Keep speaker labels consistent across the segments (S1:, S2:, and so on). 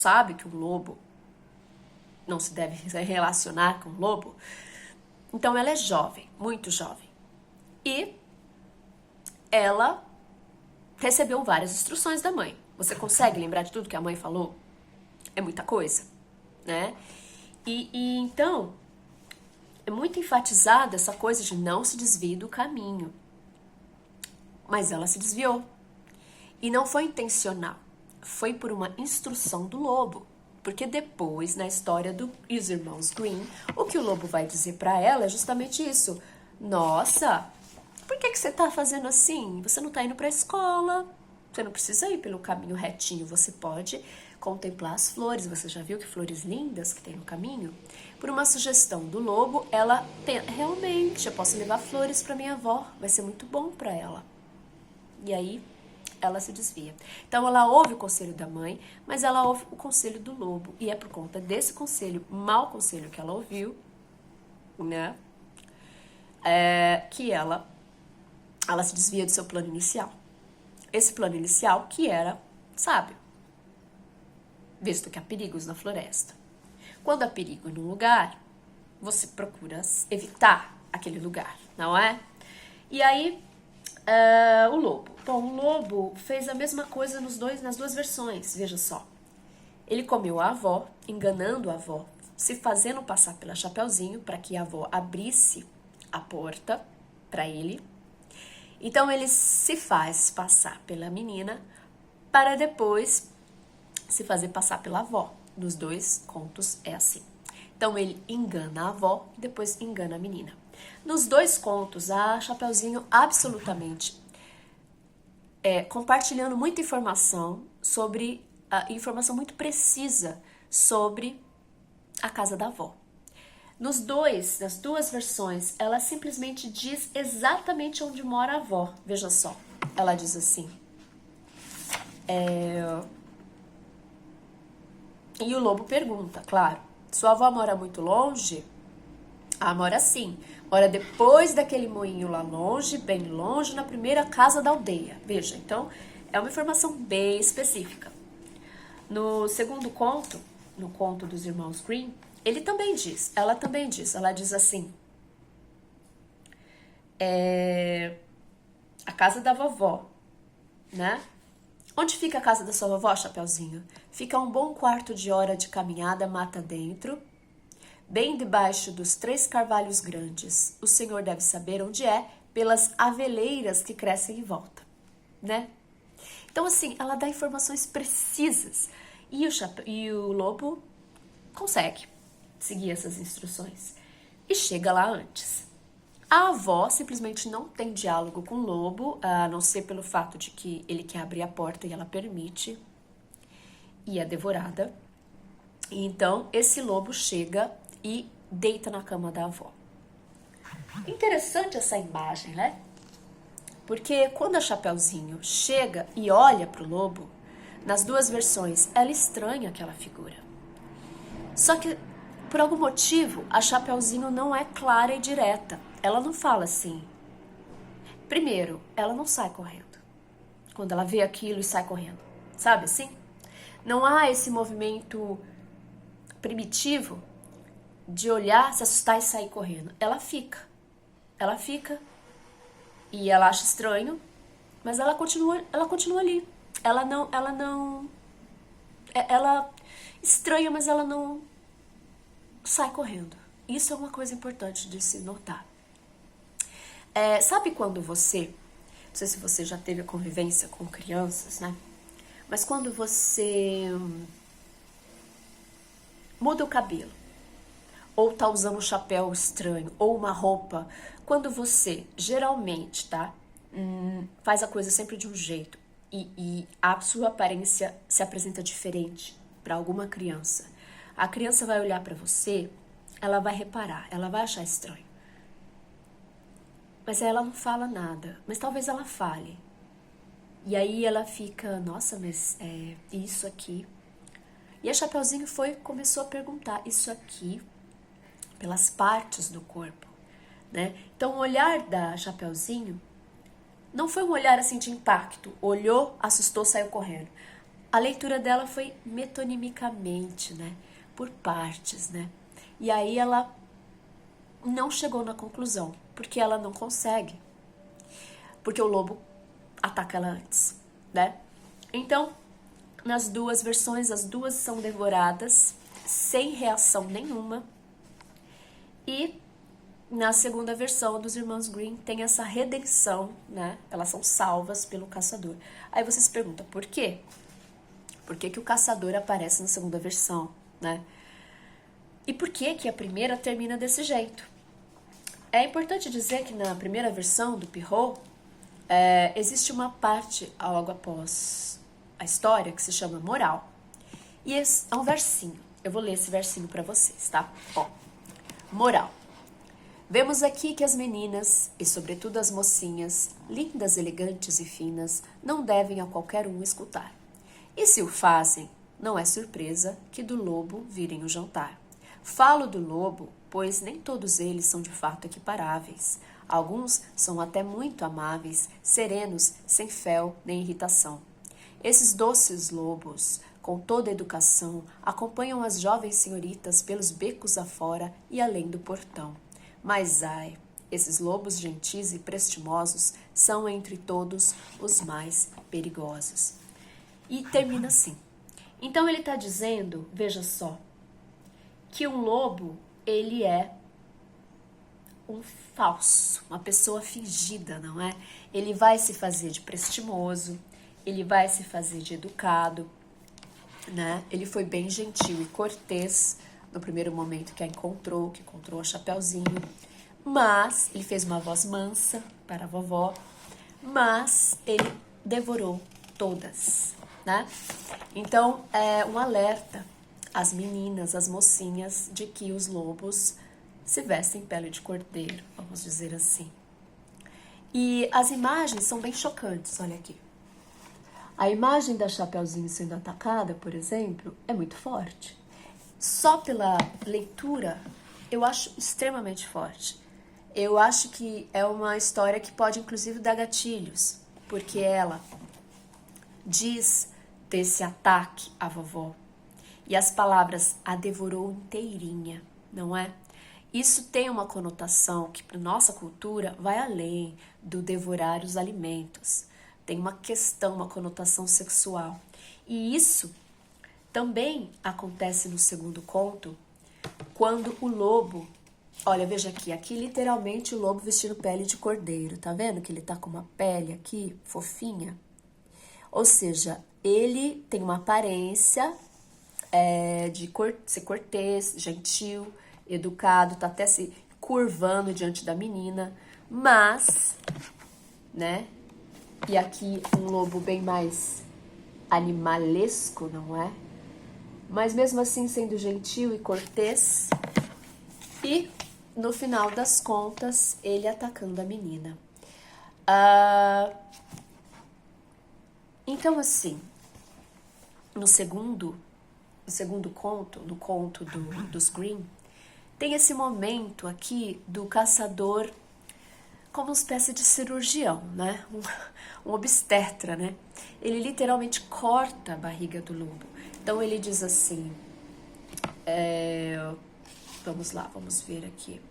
S1: sabe que um lobo não se deve relacionar com um lobo. Então ela é jovem, muito jovem. E ela recebeu várias instruções da mãe. Você consegue lembrar de tudo que a mãe falou? É muita coisa, né? E então, é muito enfatizada essa coisa de não se desvie do caminho. Mas ela se desviou. E não foi intencional. Foi por uma instrução do lobo. Porque depois, na história dos irmãos Green, o que o lobo vai dizer pra ela é justamente isso. Nossa, por que você tá fazendo assim? Você não tá indo pra escola. Você não precisa ir pelo caminho retinho. Você pode contemplar as flores. Você já viu que flores lindas que tem no caminho? Por uma sugestão do lobo, ela realmente, eu posso levar flores pra minha avó. Vai ser muito bom pra ela. E aí, ela se desvia. Então, ela ouve o conselho da mãe, mas ela ouve o conselho do lobo. E é por conta desse conselho, mau conselho que ela ouviu, né? Que ela se desvia do seu plano inicial. Esse plano inicial que era sábio, visto que há perigos na floresta. Quando há perigo num lugar, você procura evitar aquele lugar, não é? E aí, o lobo. Bom, o lobo fez a mesma coisa nas duas versões, veja só. Ele comeu a avó, enganando a avó, se fazendo passar pela Chapeuzinho para que a avó abrisse a porta para ele. Então ele se faz passar pela menina para depois se fazer passar pela avó. Nos dois contos é assim. Então ele engana a avó e depois engana a menina. Nos dois contos, a Chapeuzinho absolutamente compartilhando muita informação sobre, informação muito precisa sobre a casa da avó. Nas duas versões, ela simplesmente diz exatamente onde mora a avó. Veja só, ela diz assim. E o lobo pergunta, claro, sua avó mora muito longe? Ah, mora sim. Mora depois daquele moinho lá longe, bem longe, na primeira casa da aldeia. Veja, então, é uma informação bem específica. No segundo conto, no conto dos irmãos Green, ela diz assim, a casa da vovó, né? Onde fica a casa da sua vovó, Chapeuzinho? Fica um bom quarto de hora de caminhada mata dentro, bem debaixo dos 3 carvalhos grandes. O senhor deve saber onde é, pelas aveleiras que crescem em volta, né? Então, assim, ela dá informações precisas. E o lobo consegue seguir essas instruções. E chega lá antes. A avó simplesmente não tem diálogo com o lobo, a não ser pelo fato de que ele quer abrir a porta e ela permite. E é devorada. E então, esse lobo chega e deita na cama da avó. Interessante essa imagem, né? Porque quando a Chapeuzinho chega e olha pro lobo, nas duas versões, ela estranha aquela figura. Só que, por algum motivo, a Chapeuzinho não é clara e direta. Ela não fala assim. Primeiro, ela não sai correndo. Quando ela vê aquilo e sai correndo. Sabe assim? Não há esse movimento primitivo de olhar, se assustar e sair correndo. Ela fica. Ela fica e ela acha estranho, mas ela continua ali. Ela estranha, mas ela não sai correndo. Isso é uma coisa importante de se notar. Sabe quando você, não sei se você já teve a convivência com crianças, né? Mas quando você muda o cabelo, ou tá usando um chapéu estranho, ou uma roupa, quando você geralmente, tá, faz a coisa sempre de um jeito e a sua aparência se apresenta diferente para alguma criança, a criança vai olhar para você, ela vai reparar, ela vai achar estranho. Mas ela não fala nada, mas talvez ela fale. E aí ela fica, nossa, mas isso aqui. E a Chapeuzinho começou a perguntar, isso aqui, pelas partes do corpo, né? Então o olhar da Chapeuzinho não foi um olhar assim de impacto, olhou, assustou, saiu correndo. a leitura dela foi metonimicamente, né? Por partes, né? E aí ela não chegou na conclusão, porque ela não consegue. Porque o lobo ataca ela antes, né? Então, nas duas versões, as duas são devoradas sem reação nenhuma. E na segunda versão dos Irmãos Grimm tem essa redenção, né? Elas são salvas pelo caçador. Aí você se pergunta, por quê? Por que o caçador aparece na segunda versão, né? E por que a primeira termina desse jeito? É importante dizer que na primeira versão do Perrault, existe uma parte logo após a história que se chama moral. E é um versinho. Eu vou ler esse versinho para vocês, tá? Ó, moral. Vemos aqui que as meninas, e sobretudo as mocinhas, lindas, elegantes e finas, não devem a qualquer um escutar. E se o fazem, não é surpresa que do lobo virem o jantar. Falo do lobo, pois nem todos eles são de fato equiparáveis. Alguns são até muito amáveis, serenos, sem fel nem irritação. Esses doces lobos, com toda a educação, acompanham as jovens senhoritas pelos becos afora e além do portão. Mas ai, esses lobos gentis e prestimosos são entre todos os mais perigosos. E termina assim. Então ele está dizendo, veja só, que um lobo, ele é um falso, uma pessoa fingida, não é? Ele vai se fazer de prestimoso, ele vai se fazer de educado, né? Ele foi bem gentil e cortês no primeiro momento que encontrou a Chapeuzinho, mas ele fez uma voz mansa para a vovó, mas ele devorou todas, né? Então, é um alerta às meninas, às mocinhas, de que os lobos se vestem em pele de cordeiro, vamos dizer assim. E as imagens são bem chocantes, olha aqui. A imagem da Chapeuzinho sendo atacada, por exemplo, é muito forte. Só pela leitura, eu acho extremamente forte. Eu acho que é uma história que pode, inclusive, dar gatilhos, porque ela diz desse ataque à vovó. E as palavras a devorou inteirinha, não é? Isso tem uma conotação que, para nossa cultura, vai além do devorar os alimentos. Tem uma questão, uma conotação sexual. E isso também acontece no segundo conto, quando o lobo... Olha, veja aqui literalmente o lobo vestindo pele de cordeiro, tá vendo que ele tá com uma pele aqui, fofinha? Ou seja, ele tem uma aparência de ser cortês, gentil, educado, tá até se curvando diante da menina, mas, né? E aqui um lobo bem mais animalesco, não é? Mas mesmo assim sendo gentil e cortês. E no final das contas, ele atacando a menina. Então assim, no segundo conto, no conto dos Grimm, tem esse momento aqui do caçador como uma espécie de cirurgião, né? Um obstetra, né? Ele literalmente corta a barriga do lobo. Então ele diz assim, vamos lá, vamos ver aqui.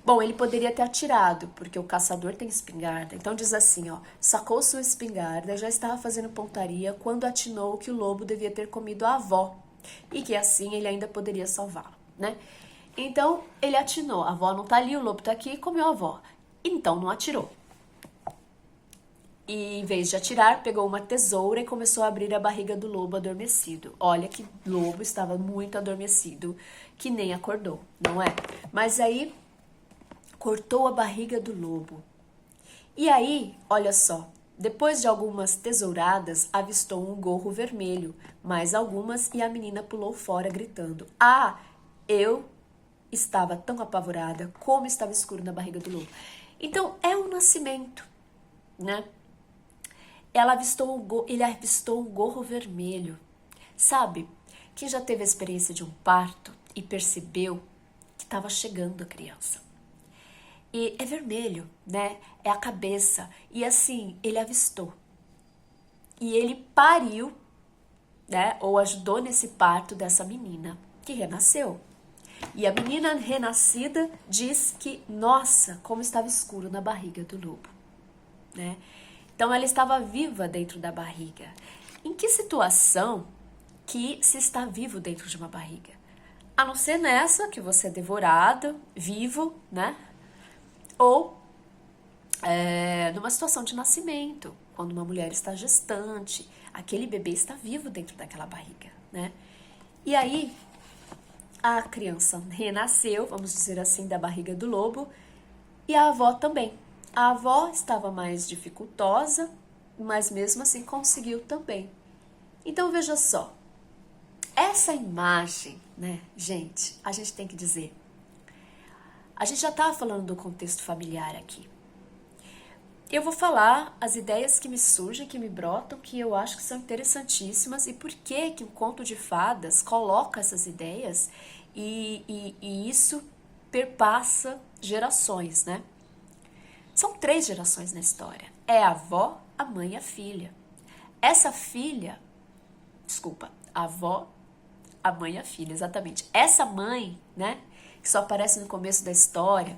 S1: Bom, ele poderia ter atirado, porque o caçador tem espingarda. Então diz assim, ó, sacou sua espingarda, já estava fazendo pontaria quando atinou que o lobo devia ter comido a avó e que assim ele ainda poderia salvá-lo, né? Então ele atinou, a avó não tá ali, o lobo tá aqui e comeu a avó. Então não atirou. E em vez de atirar, pegou uma tesoura e começou a abrir a barriga do lobo adormecido. Olha que lobo estava muito adormecido, que nem acordou, não é? Mas aí cortou a barriga do lobo. E aí, olha só, depois de algumas tesouradas, avistou um gorro vermelho, mais algumas, e a menina pulou fora gritando: "Ah, eu estava tão apavorada, como estava escuro na barriga do lobo." Então, é um nascimento, né? Ele avistou um gorro vermelho. Sabe, quem já teve a experiência de um parto e percebeu que estava chegando a criança? E é vermelho, né? É a cabeça. E assim, ele avistou. E ele pariu né? Ou ajudou nesse parto dessa menina que renasceu. E a menina renascida diz que, nossa, como estava escuro na barriga do lobo, né? Então ela estava viva dentro da barriga. Em que situação que se está vivo dentro de uma barriga? A não ser nessa, que você é devorado, vivo, né? Ou numa situação de nascimento, quando uma mulher está gestante, aquele bebê está vivo dentro daquela barriga, né? E aí, a criança renasceu, vamos dizer assim, da barriga do lobo, e a avó também. A avó estava mais dificultosa, mas mesmo assim conseguiu também. Então veja só, essa imagem, né, gente, a gente tem que dizer, a gente já estava falando do contexto familiar aqui. Eu vou falar as ideias que me surgem, que me brotam, que eu acho que são interessantíssimas e por que o conto de fadas coloca essas ideias e isso perpassa gerações, né? São 3 gerações na história. É a avó, a mãe e a filha. Essa filha, desculpa, a avó, a mãe e a filha, exatamente. Essa mãe, né, que só aparece no começo da história,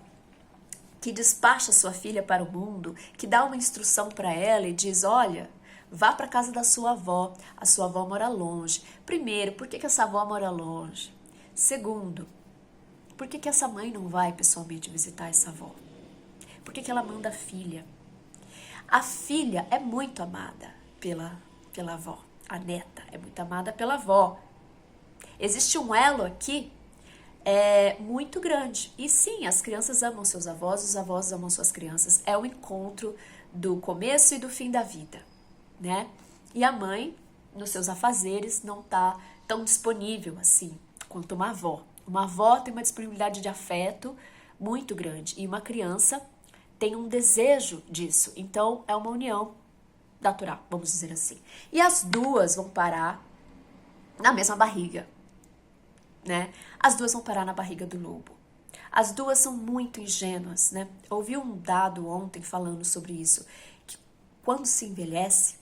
S1: que despacha sua filha para o mundo, que dá uma instrução para ela e diz, olha, vá para casa da sua avó, a sua avó mora longe. Primeiro, por que essa avó mora longe? Segundo, por que essa mãe não vai pessoalmente visitar essa avó? Por que ela manda a filha? A filha é muito amada pela avó, a neta é muito amada pela avó. Existe um elo aqui muito grande. E sim, as crianças amam seus avós, os avós amam suas crianças. É o encontro do começo e do fim da vida, né? E a mãe, nos seus afazeres, não tá tão disponível assim quanto uma avó. Uma avó tem uma disponibilidade de afeto muito grande e uma criança tem um desejo disso. Então, é uma união natural, vamos dizer assim. E as duas vão parar na mesma barriga, né? As duas vão parar na barriga do lobo. As duas são muito ingênuas, né? Eu ouvi um dado ontem falando sobre isso, que quando se envelhece,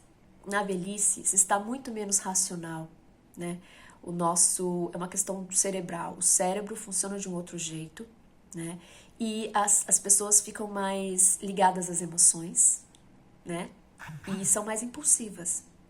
S1: na velhice, se está muito menos racional, né? É uma questão cerebral. O cérebro funciona de um outro jeito, né? E as pessoas ficam mais ligadas às emoções, né? E são mais impulsivas.